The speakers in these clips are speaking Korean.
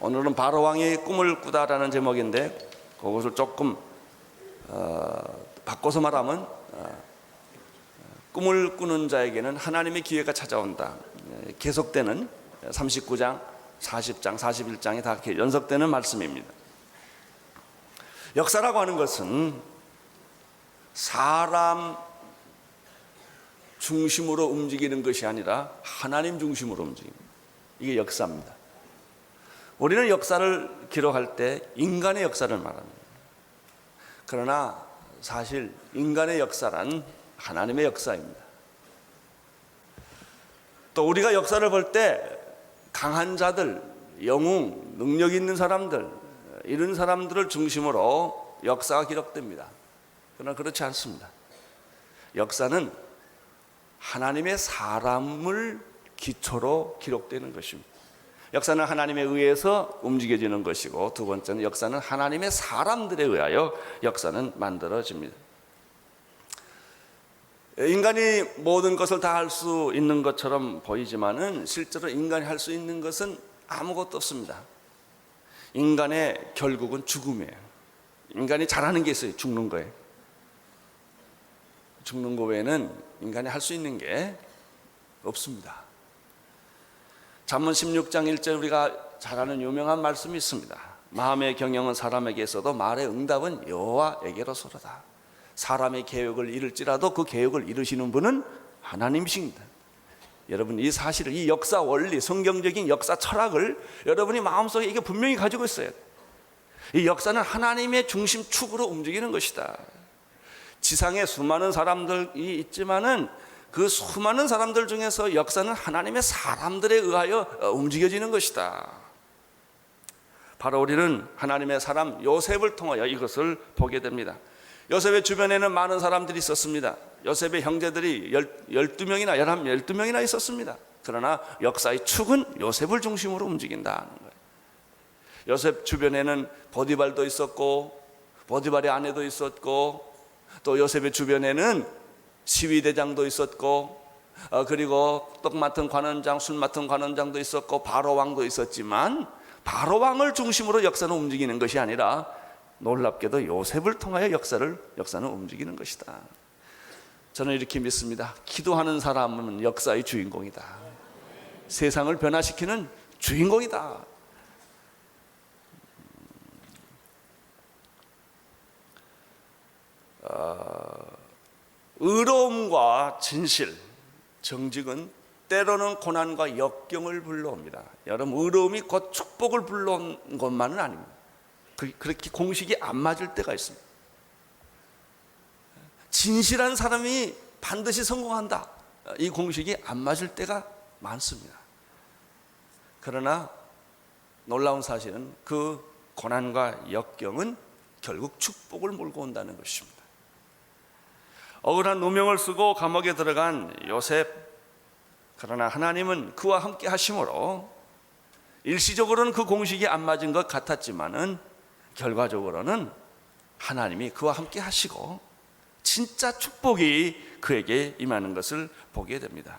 오늘은 바로 왕이 꿈을 꾸다라는 제목인데 그것을 조금 바꿔서 말하면 꿈을 꾸는 자에게는 하나님의 기회가 찾아온다. 계속되는 39장, 40장, 41장이 다 이렇게 연속되는 말씀입니다. 역사라고 하는 것은 사람 중심으로 움직이는 것이 아니라 하나님 중심으로 움직입니다. 이게 역사입니다. 우리는 역사를 기록할 때 인간의 역사를 말합니다. 그러나 사실 인간의 역사란 하나님의 역사입니다. 또 우리가 역사를 볼 때 강한 자들, 영웅, 능력 있는 사람들, 이런 사람들을 중심으로 역사가 기록됩니다. 그러나 그렇지 않습니다. 역사는 하나님의 사람을 기초로 기록되는 것입니다. 역사는 하나님에 의해서 움직여지는 것이고, 두 번째는 역사는 하나님의 사람들에 의하여 역사는 만들어집니다. 인간이 모든 것을 다 할 수 있는 것처럼 보이지만은 실제로 인간이 할 수 있는 것은 아무것도 없습니다. 인간의 결국은 죽음이에요. 인간이 잘하는 게 있어요. 죽는 거예요. 죽는 거 외에는 인간이 할 수 있는 게 없습니다. 잠언 16장 1절 우리가 잘 아는 유명한 말씀이 있습니다. 마음의 경영은 사람에게 있어도 말의 응답은 여호와에게로소로다. 사람의 계획을 이룰지라도 그 계획을 이루시는 분은 하나님이십니다. 여러분, 이 사실을, 이 역사 원리, 성경적인 역사 철학을 여러분이 마음속에 이게 분명히 가지고 있어요. 이 역사는 하나님의 중심축으로 움직이는 것이다. 지상에 수많은 사람들이 있지만은 그 수많은 사람들 중에서 역사는 하나님의 사람들에 의하여 움직여지는 것이다. 바로 우리는 하나님의 사람 요셉을 통하여 이것을 보게 됩니다. 요셉의 주변에는 많은 사람들이 있었습니다. 요셉의 형제들이 12명이나 12명이나 있었습니다. 그러나 역사의 축은 요셉을 중심으로 움직인다는 거예요. 요셉 주변에는 보디발도 있었고, 보디발의 아내도 있었고, 또 요셉의 주변에는 시위대장도 있었고, 그리고 떡 맡은 관원장, 술 맡은 관원장도 있었고, 바로왕도 있었지만 바로왕을 중심으로 역사는 움직이는 것이 아니라 놀랍게도 요셉을 통하여 역사는 움직이는 것이다. 저는 이렇게 믿습니다. 기도하는 사람은 역사의 주인공이다. 세상을 변화시키는 주인공이다. 의로움과 진실, 정직은 때로는 고난과 역경을 불러옵니다. 여러분, 의로움이 곧 축복을 불러온 것만은 아닙니다. 그렇게 공식이 안 맞을 때가 있습니다. 진실한 사람이 반드시 성공한다, 이 공식이 안 맞을 때가 많습니다. 그러나 놀라운 사실은 그 고난과 역경은 결국 축복을 몰고 온다는 것입니다. 억울한 누명을 쓰고 감옥에 들어간 요셉, 그러나 하나님은 그와 함께 하심으로 일시적으로는 그 공식이 안 맞은 것 같았지만은 결과적으로는 하나님이 그와 함께 하시고 진짜 축복이 그에게 임하는 것을 보게 됩니다.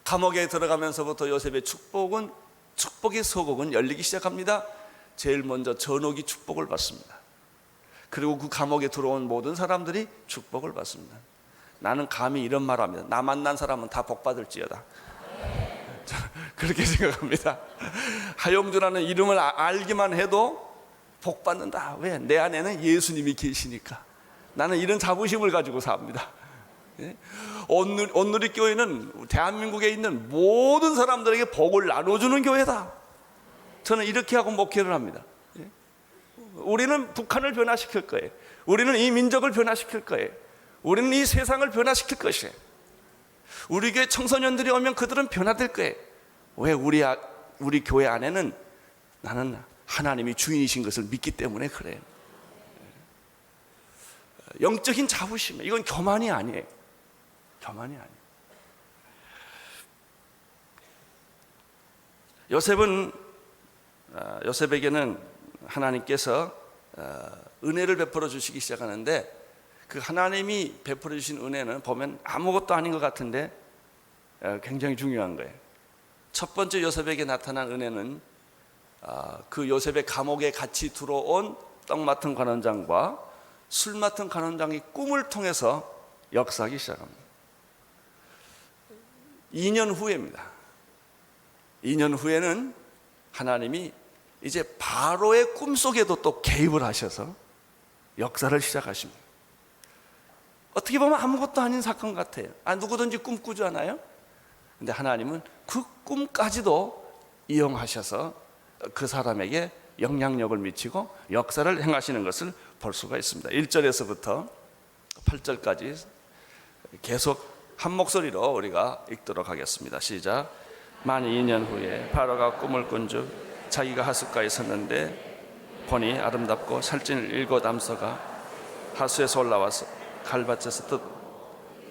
감옥에 들어가면서부터 요셉의 축복의 소곡은 열리기 시작합니다. 제일 먼저 전옥이 축복을 받습니다. 그리고 그 감옥에 들어온 모든 사람들이 축복을 받습니다. 나는 감히 이런 말을 합니다. 나 만난 사람은 다 복 받을지어다. 그렇게 생각합니다. 하용주라는 이름을 알기만 해도 복 받는다. 왜? 내 안에는 예수님이 계시니까. 나는 이런 자부심을 가지고 삽니다. 온누리교회는 대한민국에 있는 모든 사람들에게 복을 나눠주는 교회다. 저는 이렇게 하고 목회를 합니다. 우리는 북한을 변화시킬 거예요. 우리는 이 민족을 변화시킬 거예요. 우리는 이 세상을 변화시킬 것이에요. 우리 교회 청소년들이 오면 그들은 변화될 거예요. 왜? 우리 교회 안에는 나는 하나님이 주인이신 것을 믿기 때문에 그래요. 영적인 자부심, 이건 교만이 아니에요. 교만이 아니에요. 요셉에게는 하나님께서 은혜를 베풀어 주시기 시작하는데, 그 하나님이 베풀어 주신 은혜는 보면 아무것도 아닌 것 같은데 굉장히 중요한 거예요. 첫 번째 요셉에게 나타난 은혜는 그 요셉의 감옥에 같이 들어온 떡 맡은 관원장과 술 맡은 관원장이 꿈을 통해서 역사하기 시작합니다. 2년 후입니다. 2년 후에는 하나님이 이제 바로의 꿈속에도 또 개입을 하셔서 역사를 시작하십니다. 어떻게 보면 아무것도 아닌 사건 같아요. 누구든지 꿈꾸잖아요. 근데 하나님은 그 꿈까지도 이용하셔서 그 사람에게 영향력을 미치고 역사를 행하시는 것을 볼 수가 있습니다. 1절에서부터 8절까지 계속 한 목소리로 우리가 읽도록 하겠습니다. 시작. 만 2년 후에 바로가 꿈을 꾼즉 자기가 하숫가에 섰는데 보니 아름답고 살찐 7 암소가 하수에서 올라와서 갈밭에서 뜻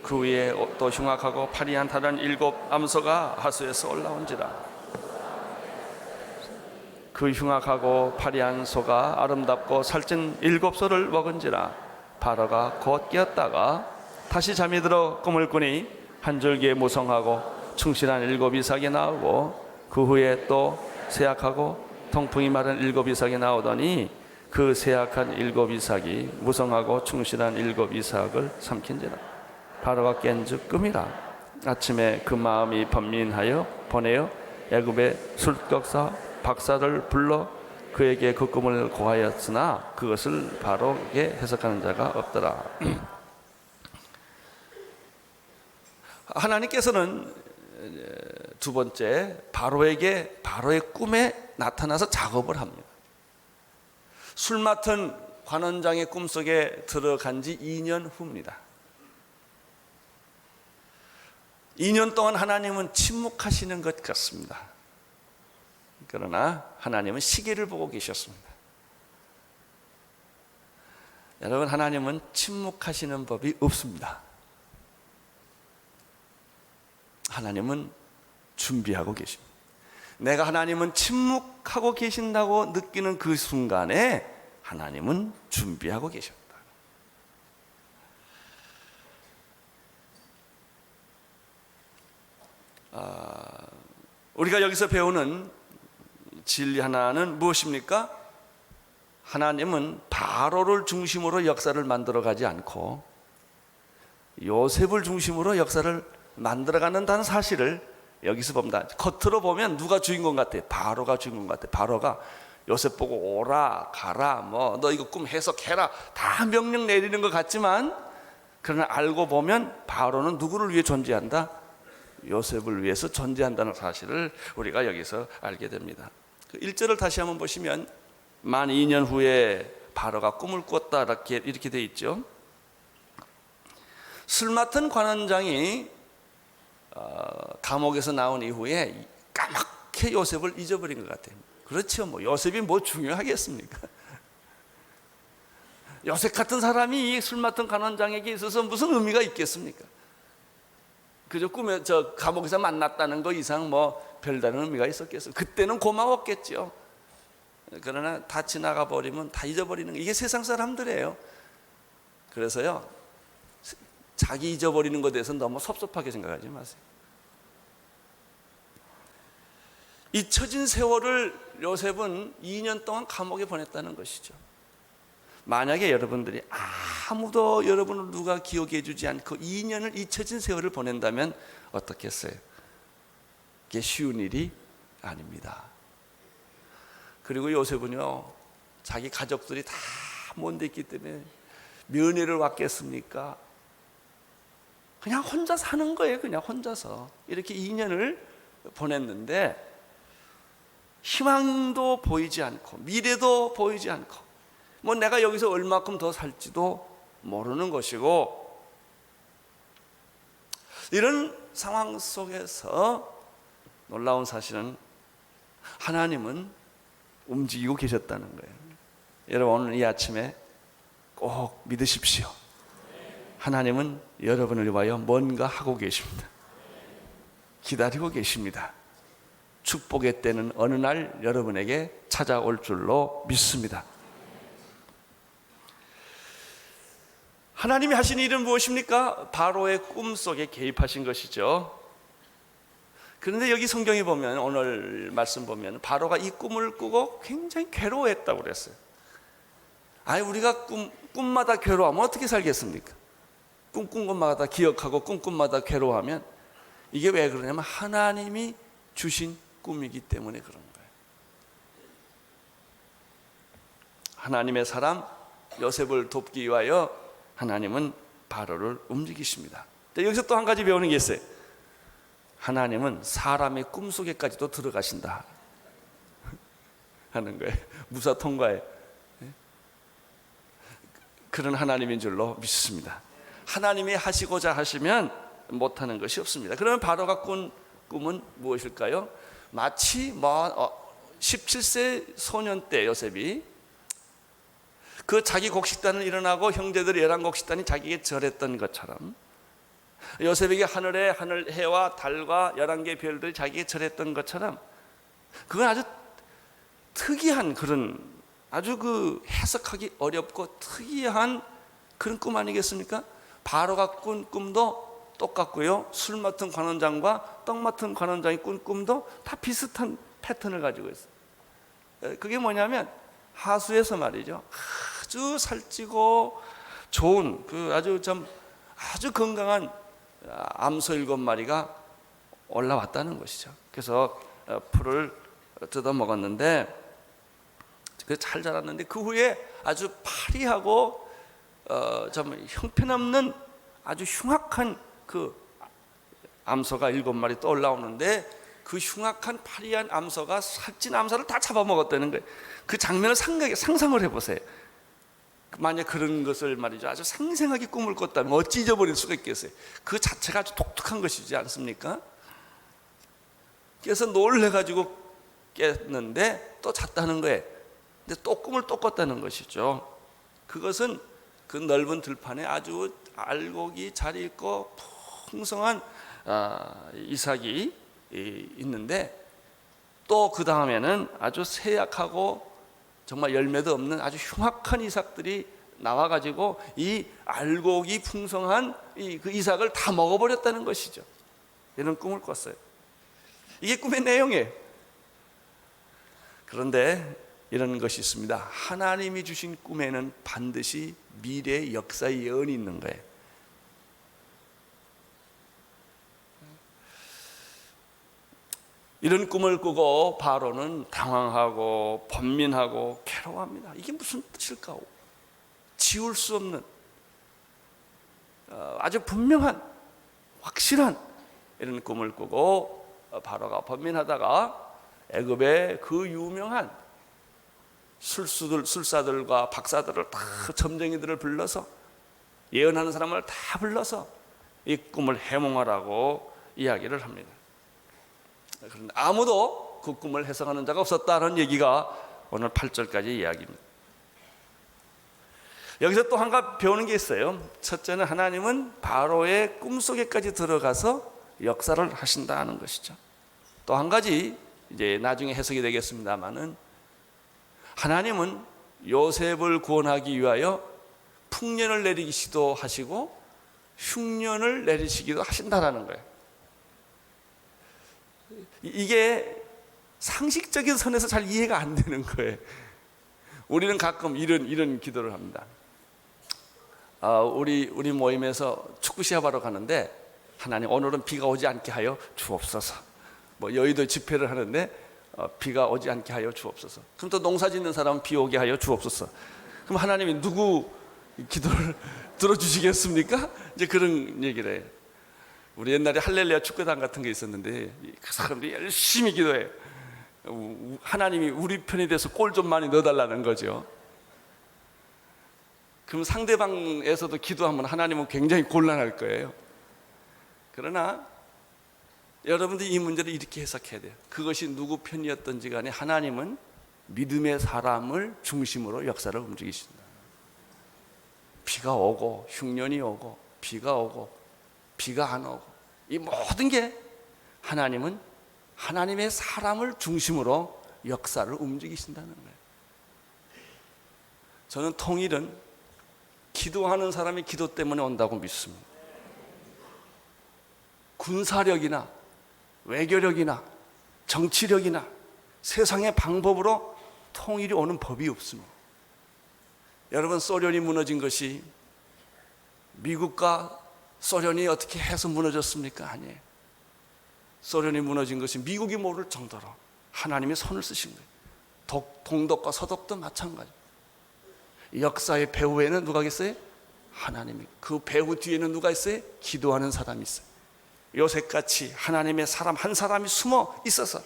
그 위에 또 흉악하고 파리한 다른 7 암소가 하수에서 올라온지라. 그 흉악하고 파리한 소가 아름답고 살찐 7소를 먹은지라. 바로가 곧 깨었다가 다시 잠이 들어 꿈을 꾸니 한 줄기에 무성하고 충실한 7 이삭이 나오고 그 후에 또 쇠약하고 통풍이 마른 7 이삭이 나오더니 그 쇠약한 7 이삭이 무성하고 충실한 7 이삭을 삼킨지라. 바로가 깬즉 꿈이라. 아침에 그 마음이 번민하여 보내어 애굽의 술떡사 박사를 불러 그에게 그 꿈을 고하였으나 그것을 바로에게 해석하는 자가 없더라. 하나님께서는 두 번째 바로에게 바로의 꿈에 나타나서 작업을 합니다. 술 맡은 관원장의 꿈속에 들어간 지 2년 후입니다. 2년 동안 하나님은 침묵하시는 것 같습니다. 그러나 하나님은 시기를 보고 계셨습니다. 여러분, 하나님은 침묵하시는 법이 없습니다. 하나님은 준비하고 계십니다. 내가 하나님은 침묵하고 계신다고 느끼는 그 순간에 하나님은 준비하고 계셨다. 우리가 여기서 배우는 진리 하나는 무엇입니까? 하나님은 바로를 중심으로 역사를 만들어가지 않고 요셉을 중심으로 역사를 만들어가는다는 사실을 여기서 봅니다. 겉으로 보면 누가 주인공 같아요? 바로가 주인공 같아요. 바로가 요셉 보고 오라 가라 너 이거 꿈 해석해라 다 명령 내리는 것 같지만, 그러나 알고 보면 바로는 누구를 위해 존재한다? 요셉을 위해서 존재한다는 사실을 우리가 여기서 알게 됩니다. 1절을 다시 한번 보시면 만 2년 후에 바로가 꿈을 꿨다 이렇게 돼 있죠. 술 맡은 관원장이 감옥에서 나온 이후에 까맣게 요셉을 잊어버린 것 같아요. 그렇죠. 요셉이 중요하겠습니까? 요셉 같은 사람이 술 맡은 관원장에게 있어서 무슨 의미가 있겠습니까? 그저 꿈에 감옥에서 만났다는 거 이상 별다른 의미가 있었겠어요? 그때는 고마웠겠죠. 그러나 다 지나가 버리면 다 잊어버리는 거, 이게 세상 사람들이에요. 그래서요, 자기 잊어버리는 것에 대해서 너무 섭섭하게 생각하지 마세요. 잊혀진 세월을 요셉은 2년 동안 감옥에 보냈다는 것이죠. 만약에 여러분들이 아무도 여러분을 누가 기억해 주지 않고 2년을 잊혀진 세월을 보낸다면 어떻겠어요? 그게 쉬운 일이 아닙니다. 그리고 요셉은요, 자기 가족들이 다 먼데 있기 때문에 면회를 왔겠습니까? 그냥 혼자 사는 거예요. 그냥 혼자서 이렇게 2년을 보냈는데 희망도 보이지 않고 미래도 보이지 않고 내가 여기서 얼마큼 더 살지도 모르는 것이고, 이런 상황 속에서 놀라운 사실은 하나님은 움직이고 계셨다는 거예요. 여러분, 오늘 이 아침에 꼭 믿으십시오. 하나님은 여러분을 위하여 뭔가 하고 계십니다. 기다리고 계십니다. 축복의 때는 어느 날 여러분에게 찾아올 줄로 믿습니다. 하나님이 하신 일은 무엇입니까? 바로의 꿈속에 개입하신 것이죠. 그런데 여기 성경에 보면, 오늘 말씀 보면 바로가 이 꿈을 꾸고 굉장히 괴로워했다고 그랬어요. 아니, 우리가 꿈마다 괴로워하면 어떻게 살겠습니까? 꿈꾼 것마다 기억하고 꿈마다 괴로워하면, 이게 왜 그러냐면 하나님이 주신 꿈이기 때문에 그런 거예요. 하나님의 사람 요셉을 돕기 위하여 하나님은 바로를 움직이십니다. 여기서 또 한 가지 배우는 게 있어요. 하나님은 사람의 꿈속에까지도 들어가신다 하는 거예요. 무사 통과에 그런 하나님인 줄로 믿습니다. 하나님이 하시고자 하시면 못하는 것이 없습니다. 그러면 바로가 꾼 꿈은 무엇일까요? 마치 17세 소년 때 요셉이 그 자기 곡식단을 일어나고 형제들의 11곡식단이 자기에게 절했던 것처럼, 요셉에게 하늘 해와 달과 11개의 별들이 자기에게 절했던 것처럼, 그건 아주 특이한, 그런 아주 해석하기 어렵고 특이한 그런 꿈 아니겠습니까? 바로가 꾼 꿈도 똑같고요, 술 맡은 관원장과 떡 맡은 관원장이 꾼 꿈도 다 비슷한 패턴을 가지고 있어요. 그게 뭐냐면 하수에서 말이죠, 아주 살찌고 좋은 아주 건강한 암소 7마리가 올라왔다는 것이죠. 그래서 풀을 뜯어 먹었는데, 잘 자랐는데 그 후에 아주 파리하고 좀 형편없는 아주 흉악한 그 암소가 7마리 또 올라오는데, 그 흉악한 파리한 암소가 살찐 암소를 다 잡아먹었다는 거예요. 그 장면을 상상을 해보세요. 만약 그런 것을 말이죠, 아주 생생하게 꿈을 꿨다면 어찌 잊어버릴 수가 있겠어요. 그 자체가 아주 독특한 것이지 않습니까? 그래서 놀래가지고 깼는데 또 잤다는 거예요. 근데 또 꿈을 또 꿨다는 것이죠. 그것은 그 넓은 들판에 아주 알곡이 잘 있고 풍성한 이삭이 있는데, 또 그 다음에는 아주 세약하고 정말 열매도 없는 아주 흉악한 이삭들이 나와가지고 이 알곡이 풍성한 그 이삭을 다 먹어버렸다는 것이죠. 이런 꿈을 꿨어요. 이게 꿈의 내용이에요. 그런데 이런 것이 있습니다. 하나님이 주신 꿈에는 반드시 미래의 역사의 예언이 있는 거예요. 이런 꿈을 꾸고 바로는 당황하고 번민하고 괴로워합니다. 이게 무슨 뜻일까? 지울 수 없는 아주 분명한 확실한 이런 꿈을 꾸고 바로가 번민하다가 애굽의 그 유명한 술사들과 박사들을 다, 점쟁이들을 불러서, 예언하는 사람을 다 불러서 이 꿈을 해몽하라고 이야기를 합니다. 그런데 아무도 그 꿈을 해석하는 자가 없었다는 얘기가 오늘 8절까지 이야기입니다. 여기서 또 한 가지 배우는 게 있어요. 첫째는 하나님은 바로의 꿈속에까지 들어가서 역사를 하신다는 것이죠. 또 한 가지 이제 나중에 해석이 되겠습니다만은, 하나님은 요셉을 구원하기 위하여 풍년을 내리시기도 하시고 흉년을 내리시기도 하신다라는 거예요. 이게 상식적인 선에서 잘 이해가 안 되는 거예요. 우리는 가끔 이런 기도를 합니다. 우리 모임에서 축구 시합하러 가는데, 하나님 오늘은 비가 오지 않게 하여 주옵소서. 여의도 집회를 하는데 비가 오지 않게 하여 주옵소서. 그럼 또 농사 짓는 사람은 비 오게 하여 주옵소서. 그럼 하나님이 누구 기도를 들어주시겠습니까? 이제 그런 얘기를 해요. 우리 옛날에 할렐루야 축구단 같은 게 있었는데, 그 사람들이 열심히 기도해요. 하나님이 우리 편이 돼서 골 좀 많이 넣어달라는 거죠. 그럼 상대방에서도 기도하면 하나님은 굉장히 곤란할 거예요. 그러나 여러분들이 이 문제를 이렇게 해석해야 돼요. 그것이 누구 편이었던지 간에 하나님은 믿음의 사람을 중심으로 역사를 움직이신다. 비가 오고 흉년이 오고 비가 오고 비가 안 오고, 이 모든 게 하나님은 하나님의 사람을 중심으로 역사를 움직이신다는 거예요. 저는 통일은 기도하는 사람이 기도 때문에 온다고 믿습니다. 군사력이나 외교력이나 정치력이나 세상의 방법으로 통일이 오는 법이 없습니다. 여러분, 소련이 무너진 것이 미국과 소련이 어떻게 해서 무너졌습니까? 아니에요. 소련이 무너진 것이 미국이 모를 정도로 하나님의 손을 쓰신 거예요. 동독과 서독도 마찬가지. 역사의 배후에는 누가 있어요? 하나님이. 그 배후 뒤에는 누가 있어요? 기도하는 사람이 있어요. 요셉같이 하나님의 사람 한 사람이 숨어 있어서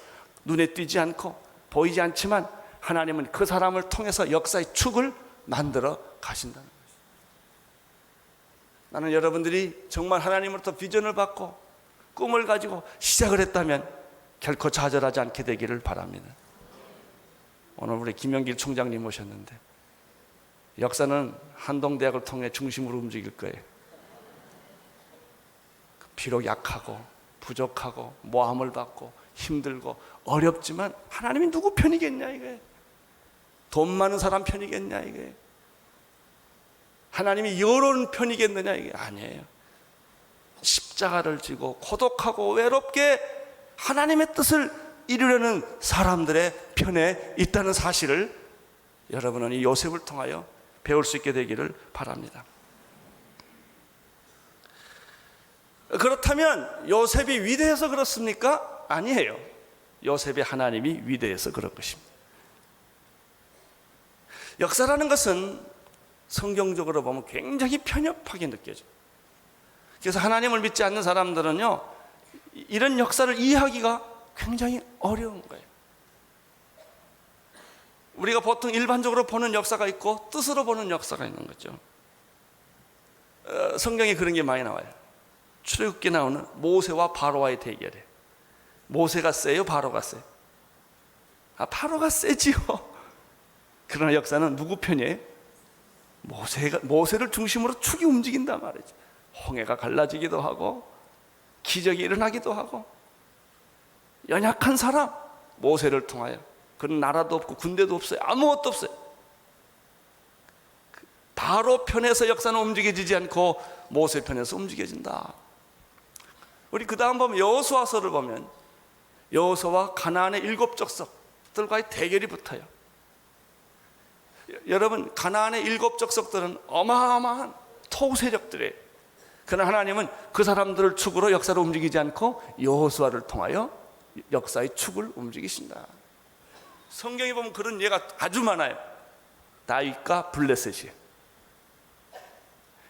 눈에 띄지 않고 보이지 않지만 하나님은 그 사람을 통해서 역사의 축을 만들어 가신다는 거예요. 나는 여러분들이 정말 하나님으로부터 비전을 받고 꿈을 가지고 시작을 했다면 결코 좌절하지 않게 되기를 바랍니다. 오늘 우리 김영길 총장님 오셨는데 역사는 한동대학을 통해 중심으로 움직일 거예요. 비록 약하고 부족하고 모함을 받고 힘들고 어렵지만 하나님이 누구 편이겠냐 이거예요. 돈 많은 사람 편이겠냐 이거예요. 하나님이 여론 편이겠느냐 이게 아니에요. 십자가를 지고 고독하고 외롭게 하나님의 뜻을 이루려는 사람들의 편에 있다는 사실을 여러분은 이 요셉을 통하여 배울 수 있게 되기를 바랍니다. 그렇다면 요셉이 위대해서 그렇습니까? 아니에요. 요셉이 하나님이 위대해서 그런 것입니다. 역사라는 것은 성경적으로 보면 굉장히 편협하게 느껴져요. 그래서 하나님을 믿지 않는 사람들은요, 이런 역사를 이해하기가 굉장히 어려운 거예요. 우리가 보통 일반적으로 보는 역사가 있고 뜻으로 보는 역사가 있는 거죠. 성경에 그런 게 많이 나와요. 출애굽기에 나오는 모세와 바로와의 대결에 모세가 세요? 바로가 세요? 바로가 세지요. 그러나 역사는 누구 편이에요? 모세를 중심으로 축이 움직인단 말이죠. 홍해가 갈라지기도 하고 기적이 일어나기도 하고 연약한 사람 모세를 통하여, 그런 나라도 없고 군대도 없어요. 아무것도 없어요. 바로 편에서 역사는 움직여지지 않고 모세 편에서 움직여진다. 우리 그 다음 보면 여호수아서를 보면 여호수아와 가나안의 7 족속들과의 대결이 붙어요. 여러분, 가나안의 7 족속들은 어마어마한 토우 세력들이에요. 그러나 하나님은 그 사람들을 축으로 역사를 움직이지 않고 여호수아를 통하여 역사의 축을 움직이신다. 성경에 보면 그런 예가 아주 많아요. 다윗과 블레셋이에요.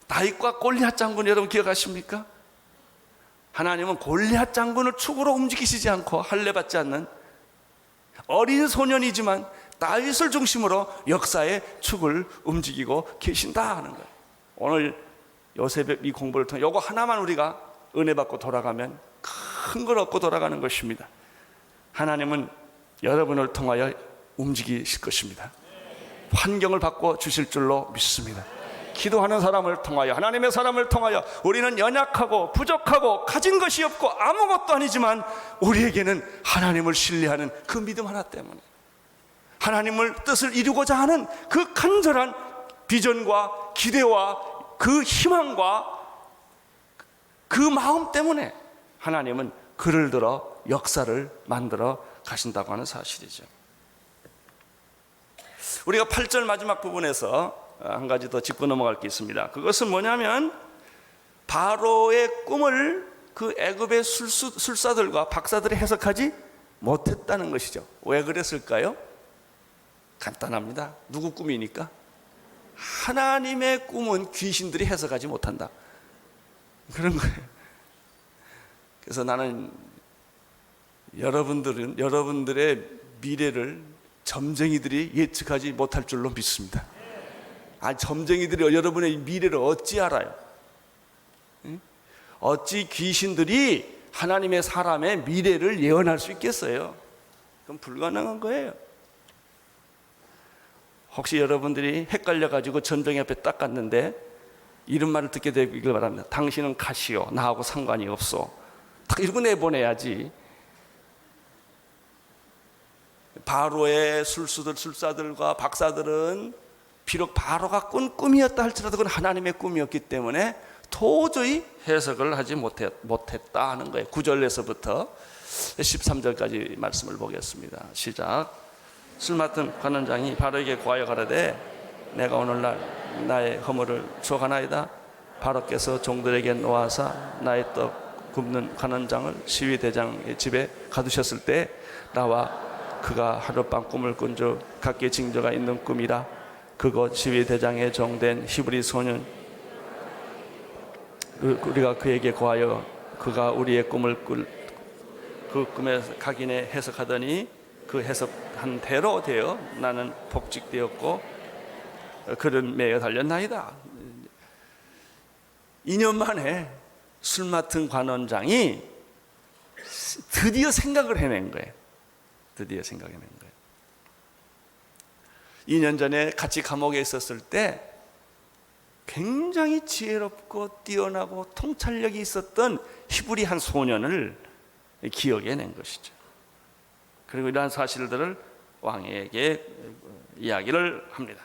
다윗과 골리앗 장군 여러분 기억하십니까? 하나님은 골리앗 장군을 축으로 움직이시지 않고 할례받지 않는 어린 소년이지만 다윗을 중심으로 역사의 축을 움직이고 계신다 하는 거예요. 오늘 요셉의 이 공부를 통해 이거 하나만 우리가 은혜 받고 돌아가면 큰 걸 얻고 돌아가는 것입니다. 하나님은 여러분을 통하여 움직이실 것입니다. 환경을 바꿔 주실 줄로 믿습니다. 기도하는 사람을 통하여, 하나님의 사람을 통하여 우리는 연약하고 부족하고 가진 것이 없고 아무것도 아니지만 우리에게는 하나님을 신뢰하는 그 믿음 하나 때문에, 하나님을 뜻을 이루고자 하는 그 간절한 비전과 기대와 그 희망과 그 마음 때문에 하나님은 그를 들어 역사를 만들어 가신다고 하는 사실이죠. 우리가 8절 마지막 부분에서 한 가지 더 짚고 넘어갈 게 있습니다. 그것은 뭐냐면 바로의 꿈을 그 애굽의 술사들과 박사들이 해석하지 못했다는 것이죠. 왜 그랬을까요? 간단합니다. 누구 꿈이니까? 하나님의 꿈은 귀신들이 해석하지 못한다. 그런 거예요. 그래서 나는 여러분들의 미래를 점쟁이들이 예측하지 못할 줄로 믿습니다. 점쟁이들이 여러분의 미래를 어찌 알아요? 어찌 귀신들이 하나님의 사람의 미래를 예언할 수 있겠어요? 그건 불가능한 거예요. 혹시 여러분들이 헷갈려가지고 전병이 앞에 딱 갔는데 이런 말을 듣게 되길 바랍니다. 당신은 가시오, 나하고 상관이 없어. 딱 이러고 내보내야지. 바로의 술사들과 박사들은 비록 바로가 꾼 꿈이었다 할지라도 그건 하나님의 꿈이었기 때문에 도저히 해석을 하지 못했다 하는 거예요. 9절에서부터 13절까지 말씀을 보겠습니다. 시작. 술 맡은 관원장이 바로에게 고하여 가라되 내가 오늘날 나의 허물을 주어가나이다. 바로께서 종들에게 놓아사 나의 떡 굽는 관원장을 시위대장의 집에 가두셨을 때 나와 그가 하룻밤 꿈을 꾼 줄 각기 징조가 있는 꿈이라. 그곳 시위대장의 종된 히브리 소년 우리가 그에게 고하여 그가 우리의 꿈을 그 꿈에 각인에 해석하더니 그 해석한 대로 되어 나는 복직되었고 그는 매여 달렸나이다. 2년 만에 술 맡은 관원장이 드디어 생각을 해낸 거예요. 드디어 생각해낸 거예요. 2년 전에 같이 감옥에 있었을 때 굉장히 지혜롭고 뛰어나고 통찰력이 있었던 히브리 한 소년을 기억해낸 것이죠. 그리고 이러한 사실들을 왕에게 이야기를 합니다.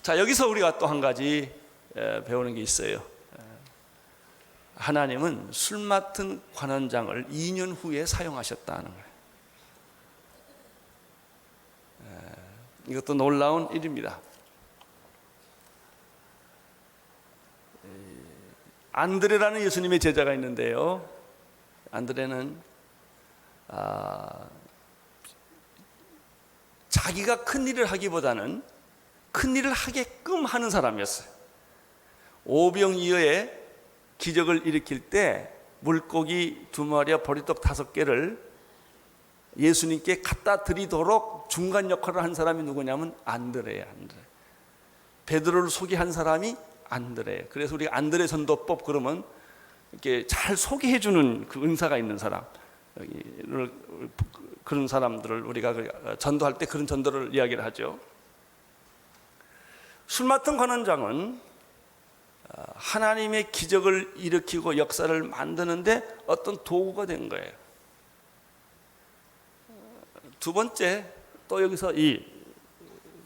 자, 여기서 우리가 또 한 가지 배우는 게 있어요. 하나님은 술 맡은 관원장을 2년 후에 사용하셨다는 거예요. 이것도 놀라운 일입니다. 안드레라는 예수님의 제자가 있는데요. 안드레는 자기가 큰 일을 하기보다는 큰 일을 하게끔 하는 사람이었어요. 오병이어의 기적을 일으킬 때 물고기 2마리와 보리떡 5개를 예수님께 갖다 드리도록 중간 역할을 한 사람이 누구냐면 안드레예요. 안드레. 베드로를 소개한 사람이 안드레예요. 그래서 우리가 안드레 전도법 그러면 이렇게 잘 소개해주는 그 은사가 있는 사람, 그런 사람들을 우리가 전도할 때 그런 전도를 이야기를 하죠. 술 맡은 관원장은 하나님의 기적을 일으키고 역사를 만드는데 어떤 도구가 된 거예요. 두 번째, 또 여기서 이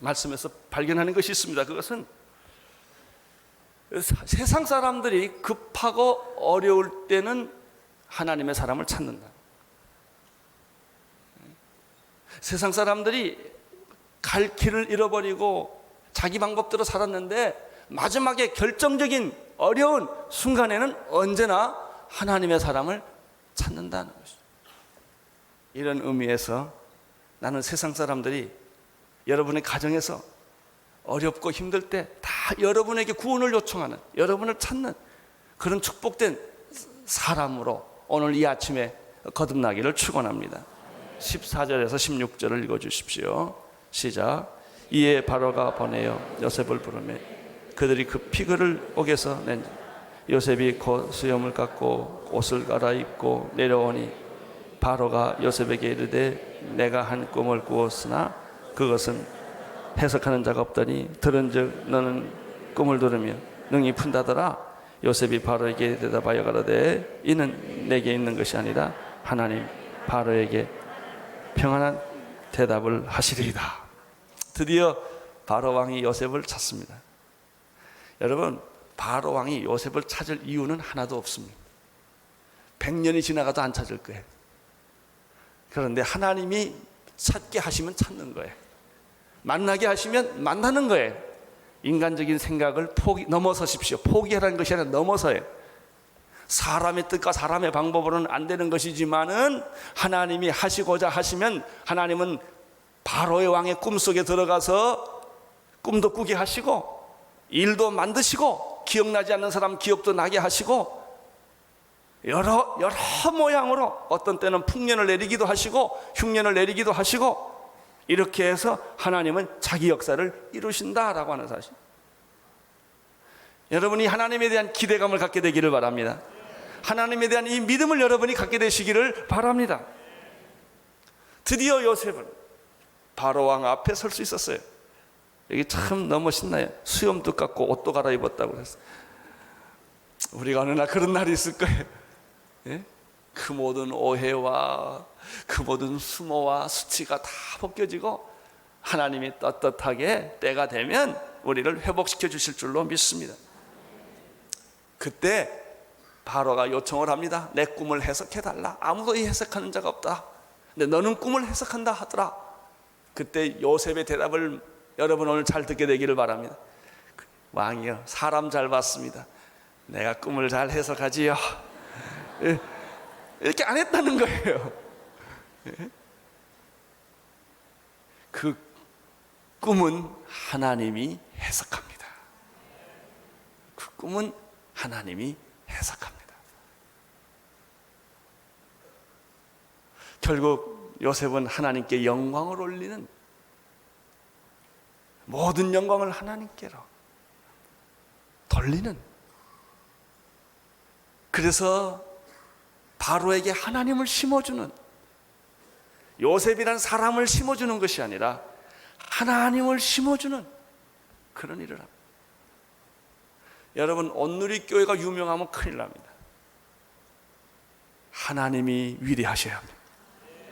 말씀에서 발견하는 것이 있습니다. 그것은 세상 사람들이 급하고 어려울 때는 하나님의 사람을 찾는다. 세상 사람들이 갈 길을 잃어버리고 자기 방법대로 살았는데 마지막에 결정적인 어려운 순간에는 언제나 하나님의 사람을 찾는다는 것이죠. 이런 의미에서 나는 세상 사람들이 여러분의 가정에서 어렵고 힘들 때 다 여러분에게 구원을 요청하는, 여러분을 찾는 그런 축복된 사람으로 오늘 이 아침에 거듭나기를 축원합니다. 14절에서 16절을 읽어주십시오. 시작. 이에 바로가 보내어 요셉을 부르매 그들이 그 피그를 옥에서 낸 요셉이 곧 수염을 깎고 옷을 갈아입고 내려오니 바로가 요셉에게 이르되 내가 한 꿈을 꾸었으나 그것은 해석하는 자가 없더니 들은즉 너는 꿈을 들으며 능히 푼다더라. 요셉이 바로에게 대답하여 가로되 이는 내게 있는 것이 아니라 하나님 바로에게 평안한 대답을 하시리이다. 드디어 바로 왕이 요셉을 찾습니다. 여러분, 바로 왕이 요셉을 찾을 이유는 하나도 없습니다. 100년이 지나가도 안 찾을 거예요. 그런데 하나님이 찾게 하시면 찾는 거예요. 만나게 하시면 만나는 거예요. 인간적인 생각을 넘어서십시오. 포기하라는 것이 아니라 넘어서요. 사람의 뜻과 사람의 방법으로는 안 되는 것이지만은 하나님이 하시고자 하시면 하나님은 바로의 왕의 꿈속에 들어가서 꿈도 꾸게 하시고 일도 만드시고 기억나지 않는 사람 기억도 나게 하시고 여러 모양으로 어떤 때는 풍년을 내리기도 하시고 흉년을 내리기도 하시고 이렇게 해서 하나님은 자기 역사를 이루신다라고 하는 사실. 여러분이 하나님에 대한 기대감을 갖게 되기를 바랍니다. 하나님에 대한 이 믿음을 여러분이 갖게 되시기를 바랍니다. 드디어 요셉은 바로 왕 앞에 설 수 있었어요. 여기 참 너무 신나요. 수염도 깎고 옷도 갈아입었다고 그랬어요. 우리가 어느 날 그런 날이 있을 거예요. 예? 그 모든 오해와 그 모든 수모와 수치가 다 벗겨지고 하나님이 떳떳하게 때가 되면 우리를 회복시켜 주실 줄로 믿습니다. 그때 바로가 요청을 합니다. 내 꿈을 해석해달라. 아무도 이 해석하는 자가 없다. 근데 너는 꿈을 해석한다 하더라. 그때 요셉의 대답을 여러분 오늘 잘 듣게 되기를 바랍니다. 왕이여, 사람 잘 봤습니다. 내가 꿈을 잘 해석하지요. 이렇게 안 했다는 거예요. 그 꿈은 하나님이 해석합니다. 그 꿈은 하나님이 해석합니다. 결국 요셉은 하나님께 영광을 올리는, 모든 영광을 하나님께로 돌리는, 그래서 바로에게 하나님을 심어주는, 요셉이란 사람을 심어주는 것이 아니라 하나님을 심어주는 그런 일을 합니다. 여러분, 온누리교회가 유명하면 큰일 납니다. 하나님이 위대하셔야 합니다.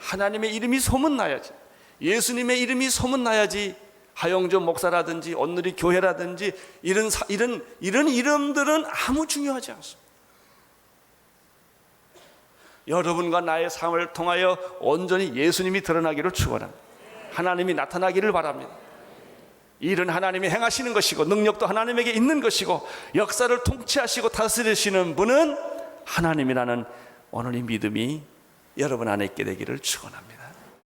하나님의 이름이 소문나야지, 예수님의 이름이 소문나야지 하영조 목사라든지 온누리교회라든지 이런 이름들은 아무 중요하지 않습니다. 여러분과 나의 삶을 통하여 온전히 예수님이 드러나기를 축원합니다. 하나님이 나타나기를 바랍니다. 일은 하나님이 행하시는 것이고 능력도 하나님에게 있는 것이고 역사를 통치하시고 다스리시는 분은 하나님이라는 오늘 이 믿음이 여러분 안에 있게 되기를 축원합니다.